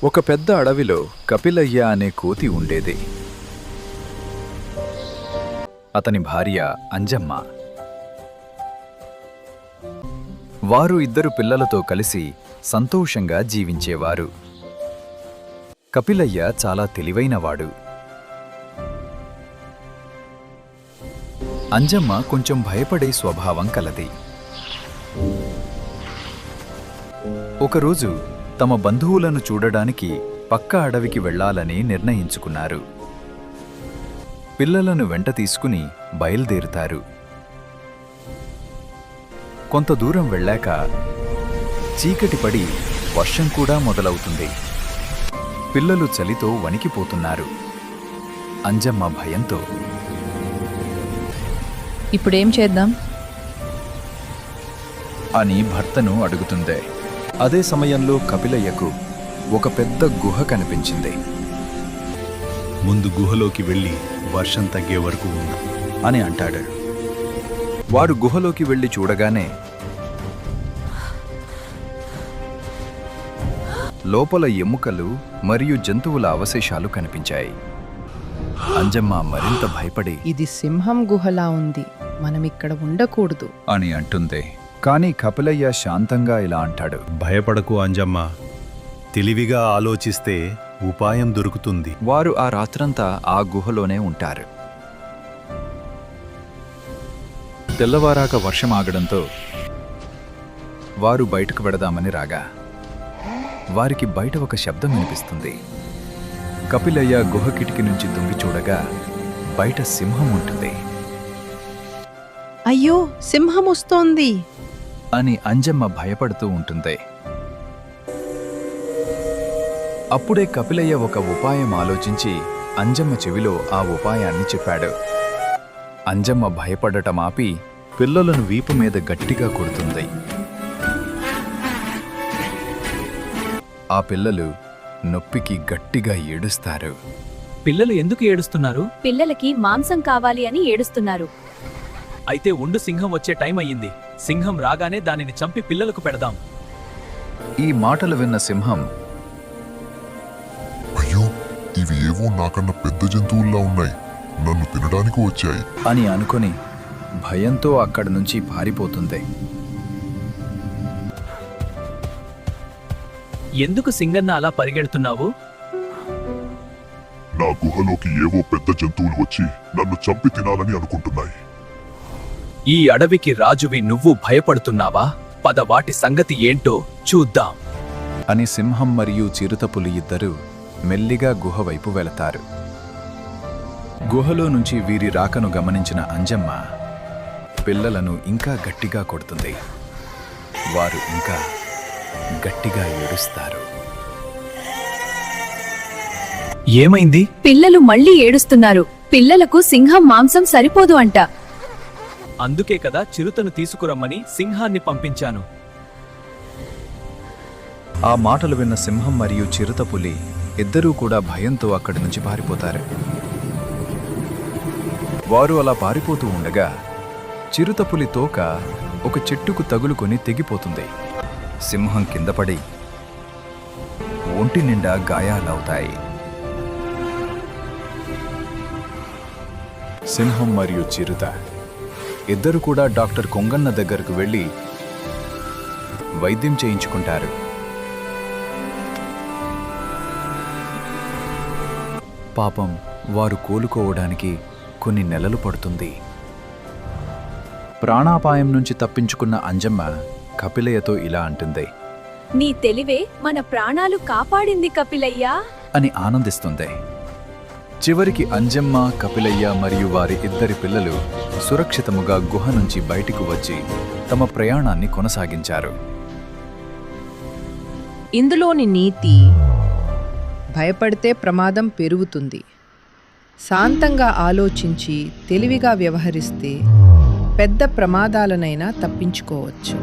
ఒక పెద్ద అడవిలో కపిలయ్య అనే కోతి ఉండేది. అతని భార్య అంజమ్మ. వారు ఇద్దరు పిల్లలతో కలిసి సంతోషంగా జీవించేవారు. కపిలయ్య చాలా తెలివైనవాడు. అంజమ్మ కొంచెం భయపడే స్వభావం కలది. ఒకరోజు తమ బంధువులను చూడడానికి పక్క అడవికి వెళ్లాలని నిర్ణయించుకున్నారు. పిల్లలను వెంట తీసుకుని బయలుదేరుతారు. కొంత దూరం వెళ్ళాక చీకటి పడి వర్షం కూడా మొదలవుతుంది. పిల్లలు చలితో వణికిపోతున్నారు. అంజమ్మ భయంతో, ఇప్పుడేం చేద్దాం అని భర్తను అడుగుతుంది. అదే సమయంలో కపిలయ్యకు ఒక పెద్ద గుహ కనిపించింది. ముందు గుహలోకి వెళ్ళి వర్షం తగ్గే వరకు ఉండు అని అంటాడు. వారు గుహలోకి వెళ్లి చూడగానే లోపల ఎముకలు మరియు జంతువుల అవశేషాలు కనిపించాయి. అంజమ్మ మరింత భయపడి, ఇది సింహం గుహలా ఉంది, మనమిక్కడ ఉండకూడదు అని అంటుంది. కానీ కపిలయ్య శాంతంగా ఇలా అంటాడు, భయపడకు అంజమ్మ, తెలివిగా ఆలోచిస్తే ఉపాయం దొరుకుతుంది. వారు ఆ రాత్రంతా ఆ గుహలోనే ఉంటారు. తెల్లవారాక వర్షం ఆగడంతో వారు బయటకు వెడదామని రాగా వారికి బయట ఒక శబ్దం వినిపిస్తుంది. కపిలయ్య గుహ కిటికీ నుంచి దుంగి చూడగా బయట సింహం ఉంటుంది. అయ్యో, సింహం వస్తోంది అని అంజమ్మ భయపడుతూ ఉంటుంది. అప్పుడే కపిలయ్య ఒక ఉపాయం ఆలోచించి అంజమ్మ చెవిలో ఆ ఉపాయాన్ని చెప్పాడు. అంజమ్మ భయపడటం ఆపి పిల్లలను వీపు మీద గట్టిగా కొడుతుంది. ఆ పిల్లలు నొప్పికి గట్టిగా ఏడుస్తారు. పిల్లలు ఎందుకు ఏడుస్తున్నారు? పిల్లలకి మాంసం కావాలి అని ఏడుస్తున్నారు. అయితే ఉండు, సింహం వచ్చే టైం అయ్యింది. సింహం రాగానే దానిని చంపి పిల్లలకు పెడదాం. ఈ మాటలు విన్న సింహం, అయ్యో, ఇవి ఏవో నాకన్నా పెద్ద జంతువుల్లా ఉన్నాయి, నన్ను తినడానికి వచ్చాయి అని అనుకొని భయంతో అక్కడి నుంచి పారిపోతుంది. ఎందుకు సింగన్న అలా పరిగెడుతున్నావు? నా గుహలోకి ఏవో పెద్ద జంతువులు వచ్చి నన్ను చంపి తినాలని అనుకుంటున్నాయి. ఈ అడవికి రాజువి నువ్వు భయపడుతున్నావా? పద, వాటి సంగతి ఏంటో చూద్దాం అని సింహం మరియు చిరుతపులి ఇద్దరూ మెల్లిగా గుహ వైపు వెళతారు. గుహలో నుంచి వీరి రాకను గమనించిన అంజమ్మ పిల్లలను ఇంకా గట్టిగా కొడుతుంది. వారు ఇంకా గట్టిగా ఏడుస్తారు. ఏమైంది? పిల్లలు మళ్ళీ ఏడుస్తున్నారు. పిల్లలకు సింహం మాంసం సరిపోదు అంట. అందుకే కదా చిరుతను తీసుకురమ్మని సింహాన్ని పంపించాను. ఆ మాటలు విన్న సింహం మరియు చిరుతపులి ఇద్దరూ కూడా భయంతో అక్కడి నుంచి పారిపోతారు. వారు అలా పారిపోతూ ఉండగా చిరుతపులి తోక ఒక చెట్టుకు తగులుకొని తెగిపోతుంది. సింహం కిందపడి ఒంటి నిండా గాయాలవుతాయి. సింహం మరియు చిరుత ఇద్దరు కూడా డాక్టర్ కొంగన్న దగ్గరకు వెళ్ళి వైద్యం చేయించుకుంటారు. పాపం, వారు కోలుకోవడానికి కొన్ని నెలలు పడుతుంది. ప్రాణాపాయం నుంచి తప్పించుకున్న అంజమ్మ కపిలయ్యతో ఇలా అంటుంది, నీ తెలివే మన ప్రాణాలు కాపాడింది కపిలయ్యా అని ఆనందిస్తుంది. చివరికి అంజమ్మ, కపిలయ్య మరియు వారి ఇద్దరి పిల్లలు సురక్షితముగా గుహ నుంచి బయటికి వచ్చి తమ ప్రయాణాన్ని కొనసాగించారు. ఇందులోని నీతి, భయపడితే ప్రమాదం పెరుగుతుంది. శాంతంగా ఆలోచించి తెలివిగా వ్యవహరిస్తే పెద్ద ప్రమాదాలనైనా తప్పించుకోవచ్చు.